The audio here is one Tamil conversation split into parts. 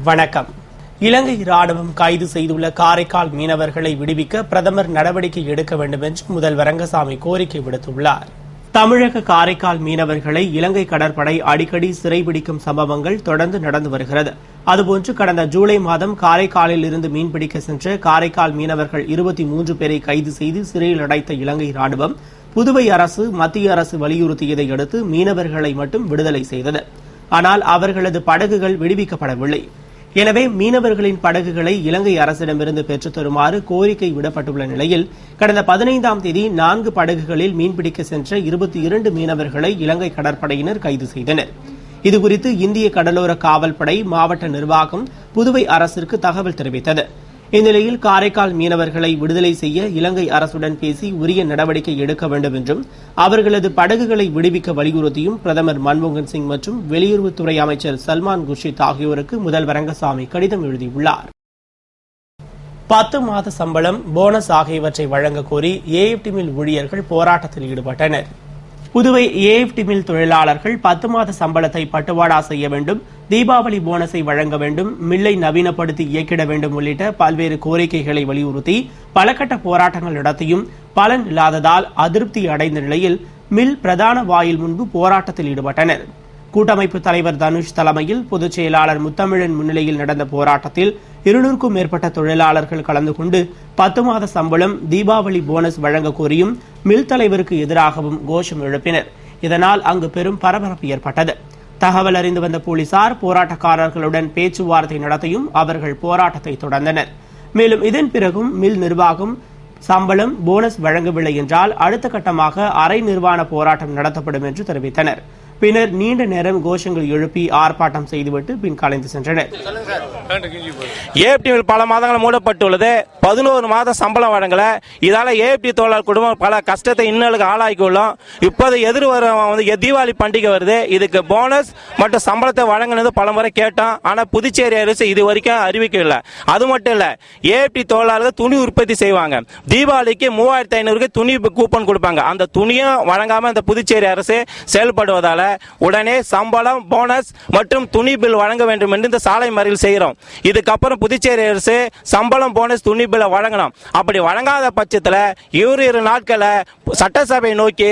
வணக்கம். இலங்கை ராணுவம் கைது செய்துள்ள காரைக்கால் மீனவர்களை விடுவிக்க பிரதமர் நடவடிக்கை எடுக்க வேண்டும் என்று முதல்வர் ரங்கசாமி கோரிக்கை விடுத்துள்ளார். தமிழக காரைக்கால் மீனவர்களை இலங்கை கடற்படை அடிக்கடி சிறைபிடிக்கும் சம்பவங்கள் தொடர்ந்து நடந்து வருகிறது. அதுபோன்று கடந்த ஜூலை மாதம் காரைக்காலில் இருந்து மீன்பிடிக்க சென்ற காரைக்கால் மீனவர்கள் 23 பேரை கைது செய்து சிறையில் அடைத்த இலங்கை ராணுவம் புதுவை அரசு மத்திய அரசு வலியுறுத்தியதை அடுத்து மீனவர்களை மட்டும் விடுதலை செய்தது. ஆனால் அவர்களது படகுகள் விடுவிக்கப்படவில்லை. எனவே மீனவர்களின் படகுகளை இலங்கை அரசிடமிருந்து பெற்றுத் தருமாறு கோரிக்கை விடப்பட்டுள்ள நிலையில் கடந்த 15ஆம் தேதி 4 படகுகளில் மீன்பிடிக்க சென்ற 22 மீனவர்களை இலங்கை கடற்படையினர் கைது செய்தனர். இதுகுறித்து இந்திய கடலோர காவல்படை மாவட்ட நிர்வாகம் புதுவை அரசிற்கு தகவல் தெரிவித்தது. இந்நிலையில் காரைக்கால் மீனவர்களை விடுதலை செய்ய இலங்கை அரசுடன் பேசி உரிய நடவடிக்கை எடுக்க வேண்டும் என்றும் அவர்களது படகுகளை விடுவிக்க வலியுறுத்தியும் பிரதமர் மன்மோகன் சிங் மற்றும் வெளியுறவுத்துறை அமைச்சர் சல்மான் குர்ஷித் ஆகியோருக்கு முதல்வர் ரங்கசாமி கடிதம் எழுதியுள்ளார். 10 மாத சம்பளம், போனஸ் ஆகியவற்றை வழங்க கோரி ஏஎப்டி மில் ஊழியர்கள் போராட்டத்தில் ஈடுபட்டனர். புதுவை ஏஎப்டி மில் தொழிலாளர்கள் 10 மாத சம்பளத்தை பட்டுவாடா செய்ய வேண்டும், தீபாவளி போனஸை வழங்க வேண்டும், மில்லை நவீனப்படுத்தி இயக்கிட வேண்டும் உள்ளிட்ட பல்வேறு கோரிக்கைகளை வலியுறுத்தி பல கட்ட போராட்டங்கள் நடத்தியும் பலன் இல்லாததால் அதிருப்தி அடைந்த நிலையில் மில் பிரதான வாயில் முன்பு போராட்டத்தில் ஈடுபட்டனர். கூட்டமைப்பு தலைவர் தனுஷ் தலைமையில் பொதுச் செயலாளர் முத்தமிழன் முன்னிலையில் நடந்த போராட்டத்தில் 200க்கும் மேற்பட்ட தொழிலாளர்கள் கலந்து கொண்டு 10 மாத சம்பளம், தீபாவளி போனஸ் வழங்க கோரியும் மில் தலைவருக்கு எதிராகவும் கோஷம் எழுப்பினர். இதனால் அங்கு பெரும் பரபரப்பு ஏற்பட்டது. தகவல் அறிந்து வந்த போலீசார் போராட்டக்காரர்களுடன் பேச்சுவார்த்தை நடத்தியும் அவர்கள் போராட்டத்தை தொடர்ந்தனர். மேலும் இதன் பிறகும் மில் நிர்வாகம் சம்பளம், போனஸ் வழங்கவில்லை என்றால் அடுத்த கட்டமாக அரை நிர்வாண போராட்டம் நடத்தப்படும் என்று தெரிவித்தனர். பின்னர் நீண்ட நேரம் கோஷங்கள் எழுப்பி ஆர்ப்பாட்டம் செய்துவிட்டு பின் கலைந்து சென்றனர். ஏஎப்டி பல மாதங்கள் மூடப்பட்டுள்ளது. 11 மாதம் சம்பளம் வழங்கல. இதால ஏஎப்டி தொழிலாளர் குடும்பம் பல கஷ்டத்தை இன்னலுக்கு ஆளாக்கியுள்ளோம். இப்போது எதிர்வரும் தீபாவளி பண்டிகை வருது. இதுக்கு போனஸ் மற்றும் சம்பளத்தை வழங்கினது பல முறை கேட்டோம். ஆனா புதுச்சேரி அரசு இது வரைக்கும் அறிவிக்கவில்லை. அது மட்டும் இல்ல, ஏஎப்டி தொழிலாளர்கள் துணி உற்பத்தி செய்வாங்க. தீபாவளிக்கு 3500 துணி கூப்பன் கொடுப்பாங்க. அந்த துணியும் வழங்காம இந்த புதுச்சேரி அரசு செயல்படுவதால உடனே சம்பளம், போனஸ் மற்றும் துணி பில் வழங்க வேண்டும் என்று இந்த சாலை மறியல் செய்கிறோம். இதுக்கப்புறம் புதுச்சேரி அரசு சம்பளம், போனஸ், துணி பில் வழங்கணும். அப்படி வழங்காத பட்சத்தில் இரு நாட்களை சட்டசபை நோக்கி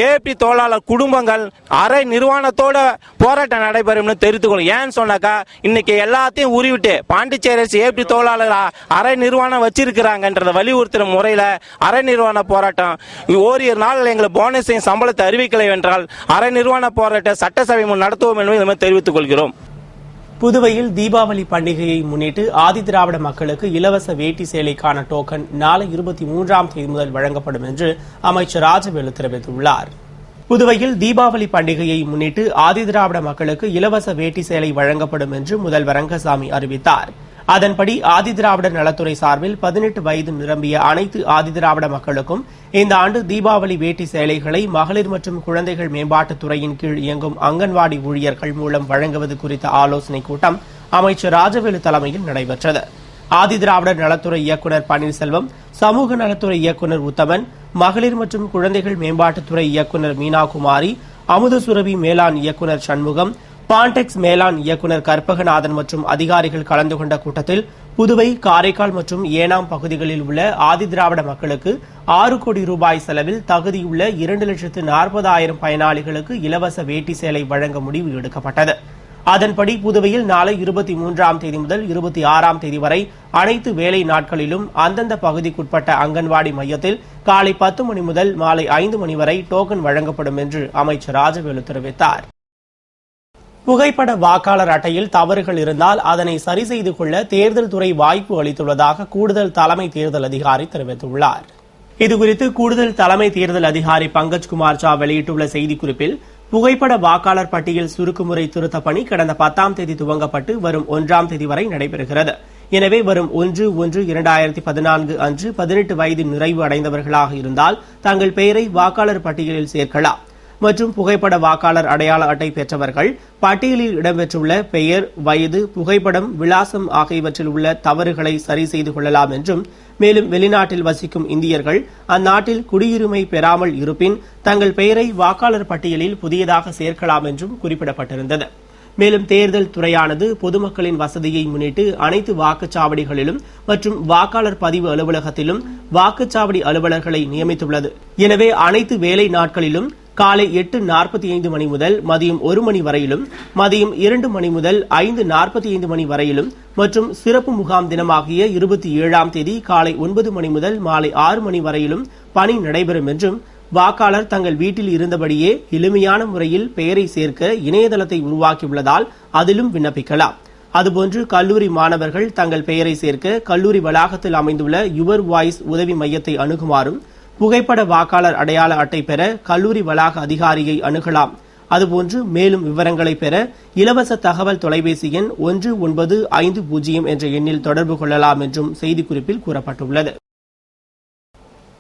ஏஎப்டி தொழிலாளர் குடும்பங்கள் அரை நிர்வாணத்தோட போராட்டம் நடைபெறும் தெரிவித்துக்கொள்ளும். ஏன்னு சொன்னாக்கா இன்னைக்கு எல்லாத்தையும் உருவிட்டு பாண்டிச்சேரி அரசு ஏஎப்டி தொழிலாளர் அரை நிர்வாணம் வச்சிருக்கிறாங்கன்றத வலியுறுத்துற முறையில் அரை நிர்வாண போராட்டம் ஓரிரு நாள் எங்களுக்கு போனஸையும் சம்பளத்தை அறிவிக்கலை என்றால் அரை நிர்வாண போராட்ட சட்டசபை முன் நடத்துவோம் என்பதை தெரிவித்துக் கொள்கிறோம். புதுவையில் தீபாவளி பண்டிகையை முன்னிட்டு ஆதிதிராவிட மக்களுக்கு இலவச வேட்டி சேலைக்கான டோக்கன் நாளை 23ஆம் தேதி முதல் வழங்கப்படும் என்று அமைச்சர் ராஜவேலு தெரிவித்துள்ளார். புதுவையில் தீபாவளி பண்டிகையை முன்னிட்டு ஆதிதிராவிட மக்களுக்கு இலவச வேட்டி சேலை வழங்கப்படும் என்று முதல்வர் ரங்கசாமி அறிவித்தார். அதன்படி ஆதிதிராவிடர் நலத்துறை சார்பில் 18 வயது நிரம்பிய அனைத்து ஆதிதிராவிட மக்களுக்கும் இந்த ஆண்டு தீபாவளி வேட்டி சேலைகளை மகளிர் மற்றும் குழந்தைகள் மேம்பாட்டுத் துறையின் கீழ் இயங்கும் அங்கன்வாடி ஊழியர்கள் மூலம் வழங்குவது குறித்த ஆலோசனைக் கூட்டம் அமைச்சர் ராஜவேலு தலைமையில் நடைபெற்றது. ஆதிதிராவிடர் நலத்துறை இயக்குநர் பன்னீர்செல்வம், சமூக நலத்துறை இயக்குநர் உத்தமன், மகளிர் மற்றும் குழந்தைகள் மேம்பாட்டுத்துறை இயக்குநர் மீனாகுமாரி, அமுதசுரபி மேலாண் இயக்குநர் சண்முகம், பான்டெக்ஸ் மேலாண் இயக்குநர் கற்பகநாதன் மற்றும் அதிகாரிகள் கலந்து கொண்ட கூட்டத்தில் புதுவை, காரைக்கால் மற்றும் ஏனாம் பகுதிகளில் உள்ள ஆதிதிராவிட மக்களுக்கு 6 கோடி ரூபாய் செலவில் தகுதியுள்ள 2,40,000 பயனாளிகளுக்கு இலவச வேட்டி சேலை வழங்க முடிவு எடுக்கப்பட்டது. அதன்படி புதுவையில் நாளை 23ஆம் தேதி முதல் 26ஆம் தேதி வரை அனைத்து வேலை நாட்களிலும் அந்தந்த பகுதிக்குட்பட்ட அங்கன்வாடி மையத்தில் காலை 10 மணி முதல் மாலை 5 மணி வரை டோக்கன் வழங்கப்படும் என்று அமைச்சர் ராஜவேலு தெரிவித்தார். புகைப்பட வாக்காளர் அட்டையில் தவறுகள் இருந்தால் அதனை சரி செய்து கொள்ள தேர்தல் துறை வாய்ப்பு அளித்துள்ளதாக கூடுதல் தலைமை தேர்தல் அதிகாரி தெரிவித்துள்ளார். இதுகுறித்து கூடுதல் தலைமை தேர்தல் அதிகாரி பங்கஜ்குமார் ஜா வெளியிட்டுள்ள செய்திக்குறிப்பில், புகைப்பட வாக்காளர் பட்டியல் சுருக்குமுறை திருத்த பணி கடந்த 10ஆம் தேதி துவங்கப்பட்டு வரும் 1ஆம் தேதி வரை நடைபெறுகிறது. எனவே வரும் 1/1/2014 அன்று 18 வயது நிறைவு அடைந்தவர்களாக இருந்தால் தங்கள் பெயரை வாக்காளர் பட்டியலில் சேர்க்கலாம் மற்றும் புகைப்பட வாக்காளர் அடையாள அட்டை பெற்றவர்கள் பட்டியலில் இடம்பெற்றுள்ள பெயர், வயது, புகைப்படம், விலாசம் ஆகியவற்றில் உள்ள தவறுகளை சரி செய்து கொள்ளலாம் என்றும், மேலும் வெளிநாட்டில் வசிக்கும் இந்தியர்கள் அந்நாட்டில் குடியுரிமை பெறாமல் இருப்பின் தங்கள் பெயரை வாக்காளர் பட்டியலில் புதியதாக சேர்க்கலாம் என்றும் குறிப்பிடப்பட்டிருந்தது. மேலும் தேர்தல் துறையானது பொதுமக்களின் வசதியை முன்னிட்டு அனைத்து வாக்குச்சாவடிகளிலும் மற்றும் வாக்காளர் பதிவு அலுவலகத்திலும் வாக்குச்சாவடி அலுவலர்களை நியமித்துள்ளது. எனவே அனைத்து வேலை நாட்களிலும் காலை 8:45 மணி முதல் மதியம் 1 மணி வரையிலும், மதியம் 2 மணி முதல் 5:45 மணி வரையிலும் மற்றும் சிறப்பு முகாம் தினமாகிய 27ஆம் தேதி காலை 9 மணி முதல் மாலை 6 மணி வரையிலும் பணி நடைபெறும் என்றும், வாக்காளர் தங்கள் வீட்டில் இருந்தபடியே எளிமையான முறையில் பெயரை சேர்க்க இணையதளத்தை உருவாக்கியுள்ளதால் அதிலும் விண்ணப்பிக்கலாம். அதுபோன்று கல்லூரி மாணவர்கள் தங்கள் பெயரை சேர்க்க கல்லூரி வளாகத்தில் அமைந்துள்ள யுவர் வாய்ஸ் உதவி மையத்தை அணுகுமாறும், புகைப்பட வாக்காளர் அடையாள அட்டை பெற கல்லூரி வளாக அதிகாரியை அணுகலாம். அதுபோன்று மேலும் விவரங்களை பெற இலவச தகவல் தொலைபேசி எண் 1950 என்ற எண்ணில் தொடர்பு கொள்ளலாம் என்றும் செய்திக்குறிப்பில் கூறப்பட்டுள்ளது.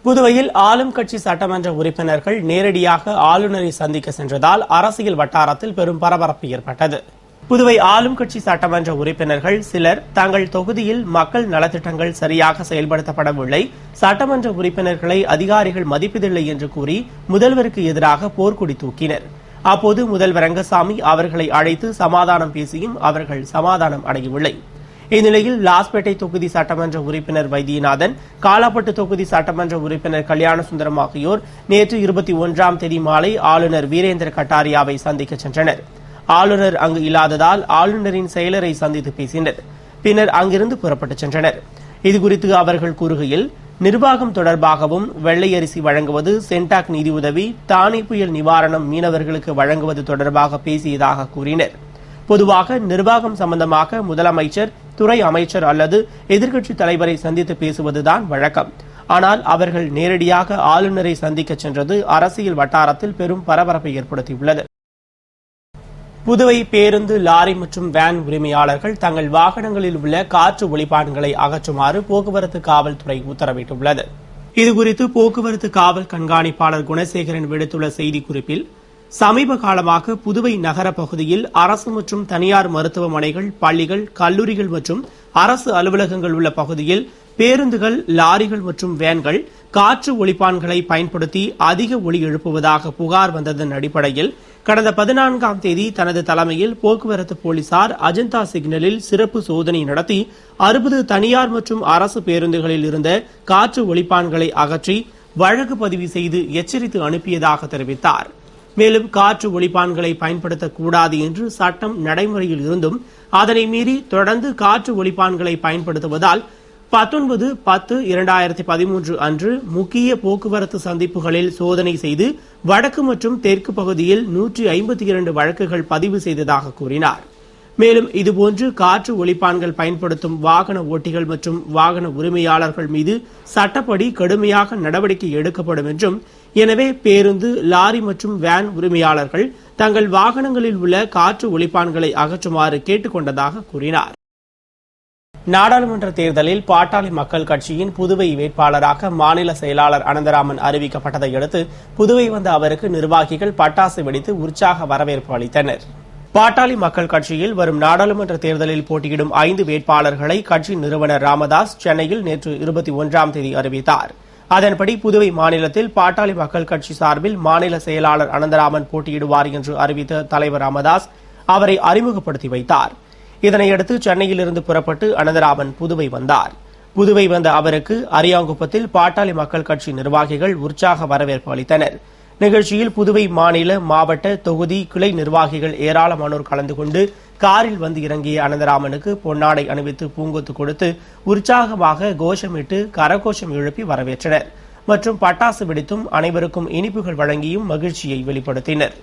புதுவையில் ஆளும் கட்சி சட்டமன்ற உறுப்பினர்கள் நேரடியாக ஆளுநரை சந்திக்க சென்றதால் அரசியல் வட்டாரத்தில் பெரும் பரபரப்பு ஏற்பட்டது. புதுவை ஆளும் கட்சி சட்டமன்ற உறுப்பினர்கள் சிலர் தங்கள் தொகுதியில் மக்கள் நலத்திட்டங்கள் சரியாக செயல்படுத்தப்படவில்லை, சட்டமன்ற உறுப்பினர்களை அதிகாரிகள் மதிப்பதில்லை என்று கூறி முதல்வருக்கு எதிராக போர்க்கொடி தூக்கினர். அப்போது முதல்வர் ரங்கசாமி அவர்களை அழைத்து சமாதானம் பேசியும் அவர்கள் சமாதானம் அடையவில்லை. இந்நிலையில் லாஸ்பேட்டை தொகுதி சட்டமன்ற உறுப்பினர் வைத்தியநாதன், காலாப்பட்டு தொகுதி சட்டமன்ற உறுப்பினர் கல்யாணசுந்தரம் ஆகியோர் நேற்று 21ஆம் தேதி மாலை ஆளுநர் வீரேந்திர கட்டாரியாவை சந்திக்க சென்றனர். ஆளுநர் அங்கு இல்லாததால் ஆளுநரின் செயலரை சந்தித்து பேசினர். பின்னர் அங்கிருந்து புறப்பட்டுச் சென்றனர். இதுகுறித்து அவர்கள் கூறுகையில், நிர்வாகம் தொடர்பாகவும் வெள்ளை அரிசி வழங்குவது, சென்டாக் நிதியுதவி, தானே புயல் நிவாரணம் மீனவர்களுக்கு வழங்குவது தொடர்பாக பேசியதாக கூறினர். பொதுவாக நிர்வாகம் சம்பந்தமாக முதலமைச்சர், துறை அமைச்சர் அல்லது எதிர்க்கட்சித் தலைவரை சந்தித்து பேசுவதுதான் வழக்கம். ஆனால் அவர்கள் நேரடியாக ஆளுநரை சந்திக்க சென்றது அரசியல் வட்டாரத்தில் பெரும் பரபரப்பை ஏற்படுத்தியுள்ளது. புதுவை பேருந்து, லாரி மற்றும் வேன் உரிமையாளர்கள் தங்கள் வாகனங்களில் உள்ள காற்று ஒலிப்பான்களை அகற்றுமாறு போக்குவரத்து காவல்துறை உத்தரவிட்டுள்ளது. இதுகுறித்து போக்குவரத்து காவல் கண்காணிப்பாளர் குணசேகரன் விடுத்துள்ள செய்திக்குறிப்பில், சமீப காலமாக புதுவை நகர பகுதியில் அரசு மற்றும் தனியார் மருத்துவமனைகள், பள்ளிகள், கல்லூரிகள் மற்றும் அரசு அலுவலகங்கள் உள்ள பகுதியில் பேருந்துகள், லாரிகள் மற்றும் வேன்கள் காற்று ஒலிப்பான்களை பயன்படுத்தி அதிக ஒலி எழுப்புவதாக புகார் வந்ததன் அடிப்படையில் கடந்த 14ஆம் தேதி தனது தலைமையில் போக்குவரத்து போலீசார் அஜந்தா சிக்னலில் சிறப்பு சோதனை நடத்தி 60 தனியார் மற்றும் அரசு பேருந்துகளில் இருந்த காற்று ஒலிப்பான்களை அகற்றி வழக்கு பதிவு செய்து எச்சரித்து அனுப்பியதாக தெரிவித்தார். மேலும் காற்று ஒலிப்பான்களை பயன்படுத்தக்கூடாது என்று சட்டம் நடைமுறையில் இருந்தும் அதனை மீறி தொடர்ந்து காற்று ஒலிப்பான்களை பயன்படுத்துவதால் 19/10/2013 அன்று முக்கிய போக்குவரத்து சந்திப்புகளில் சோதனை செய்து வடக்கு மற்றும் தெற்கு பகுதியில் 152 வழக்குகள் பதிவு செய்ததாக கூறினார். மேலும் இதுபோன்று காற்று ஒலிப்பான்கள் பயன்படுத்தும் வாகன ஓட்டிகள் மற்றும் வாகன உரிமையாளர்கள் மீது சட்டப்படி கடுமையாக நடவடிக்கை எடுக்கப்படும் என்றும், எனவே பேருந்து, லாரி மற்றும் வேன் உரிமையாளர்கள் தங்கள் வாகனங்களில் உள்ள காற்று ஒலிப்பான்களை அகற்றுமாறு கேட்டுக் கொண்டதாக கூறினார். நாடாளுமன்ற தேர்தலில் பாட்டாளி மக்கள் கட்சியின் புதுவை வேட்பாளராக மாநில செயலாளர் அனந்தராமன் அறிவிக்கப்பட்டதை அடுத்து புதுவை வந்த அவருக்கு நிர்வாகிகள் பட்டாசு வெடித்து உற்சாக வரவேற்பு அளித்தனர். பாட்டாளி மக்கள் கட்சியில் வரும் நாடாளுமன்ற தேர்தலில் போட்டியிடும் 5 வேட்பாளர்களை கட்சி நிறுவனர் ராமதாஸ் சென்னையில் நேற்று 21ஆம் தேதி அறிவித்தார். அதன்படி புதுவை மாநிலத்தில் பாட்டாளி மக்கள் கட்சி சார்பில் மாநில செயலாளர் அனந்தராமன் போட்டியிடுவார் என்று அறிவித்த தலைவர் ராமதாஸ் அவரை அறிமுகப்படுத்தி வைத்தார். இதனையடுத்து சென்னையிலிருந்து புறப்பட்டு அனந்தராமன் புதுவை வந்தார். புதுவை வந்த அவருக்கு அரியாங்குப்பத்தில் பாட்டாளி மக்கள் கட்சி நிர்வாகிகள் உற்சாக வரவேற்பு அளித்தனர். நிகழ்ச்சியில் புதுவை மாநில, மாவட்ட, தொகுதி, கிளை நிர்வாகிகள் ஏராளமானோர் கலந்து கொண்டு காரில் வந்து இறங்கிய அனந்தராமனுக்கு பொன்னாடை அணிவித்து பூங்கொத்து கொடுத்து உற்சாகமாக கோஷமிட்டு கரகோஷம் எழுப்பி வரவேற்றனர் மற்றும் பட்டாசு வெடித்தும் அனைவருக்கும் இனிப்புகள் வழங்கியும் மகிழ்ச்சியை வெளிப்படுத்தினர்.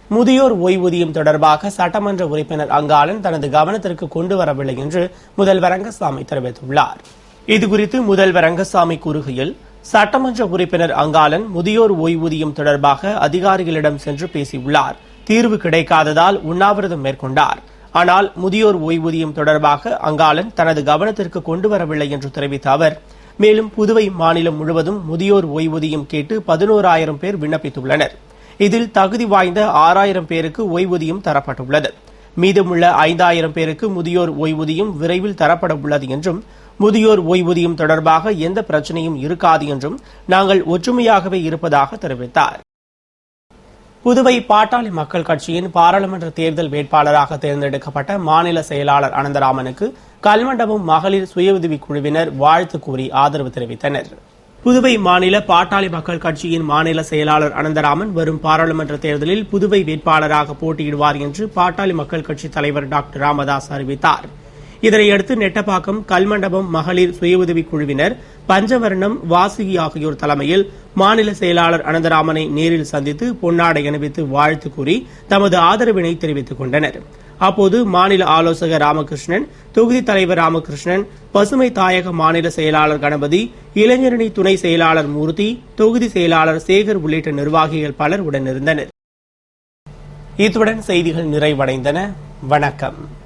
முதியோர் ஓய்வூதியம் தொடர்பாக சட்டமன்ற உறுப்பினர் அங்காளன் தனது கவனத்திற்கு கொண்டு வரவில்லை என்று முதல்வர் ரங்கசாமி தெரிவித்துள்ளார். இதுகுறித்து முதல்வர் ரங்கசாமி கூறுகையில், சட்டமன்ற உறுப்பினர் அங்காளன் முதியோர் ஓய்வூதியம் தொடர்பாக அதிகாரிகளிடம் சென்று பேசியுள்ளார். தீர்வு கிடைக்காததால் உண்ணாவிரதம் மேற்கொண்டார். ஆனால் முதியோர் ஓய்வூதியம் தொடர்பாக அங்காளன் தனது கவனத்திற்கு கொண்டு வரவில்லை என்று தெரிவித்த அவர், மேலும் புதுவை மாநிலம் முழுவதும் முதியோர் ஓய்வூதியம் கேட்டு 11,000 பேர் விண்ணப்பித்துள்ளனர். இதில் தகுதி வாய்ந்த 6,000 பேருக்கு ஓய்வூதியம் தரப்பட்டுள்ளது. மீதமுள்ள 5,000 பேருக்கு முதியோர் ஓய்வூதியம் விரைவில் தரப்பட உள்ளது என்றும், முதியோர் ஓய்வூதியம் தொடர்பாக எந்த பிரச்சனையும் இருக்காது என்றும் நாங்கள் ஒற்றுமையாகவே இருப்பதாக தெரிவித்தார். புதுவை பாட்டாளி மக்கள் கட்சியின் பாராளுமன்ற தேர்தல் வேட்பாளராக தேர்ந்தெடுக்கப்பட்ட மாநில செயலாளர் அனந்தராமனுக்கு கல்மண்டபம் மகளிர் சுய உதவிக் குழுவினர் வாழ்த்து கூறி ஆதரவு தெரிவித்தனர். புதுவை மாநில பாட்டாளி மக்கள் கட்சியின் மாநில செயலாளர் அனந்தராமன் வரும் பாராளுமன்ற தேர்தலில் புதுவை வேட்பாளராக போட்டியிடுவார் என்று பாட்டாளி மக்கள் கட்சி தலைவர் டாக்டர் ராமதாஸ் அறிவித்தார். இதனையடுத்து நெட்டப்பாக்கம் கல்மண்டபம் மகளிர் சுய உதவிக் குழுவினர் பஞ்சவர்ணம் வாசுகி ஆகியோர் தலைமையில் மாநில செயலாளர் அனந்தராமனை நேரில் சந்தித்து பொன்னாடை அணிவித்து வாழ்த்து கூறி தமது ஆதரவினை தெரிவித்துக் கொண்டனர். அப்போது மாநில ஆலோசகர் ராமகிருஷ்ணன், தொகுதி தலைவர் ராமகிருஷ்ணன், பசுமை தாயக மாநில செயலாளர் கணபதி, இளைஞரணி துணை செயலாளர் மூர்த்தி, தொகுதி செயலாளர் சேகர் உள்ளிட்ட நிர்வாகிகள் பலர் உடனிருந்தனர். இத்துடன் செய்திகள் நிறைவடைந்தன. வணக்கம்.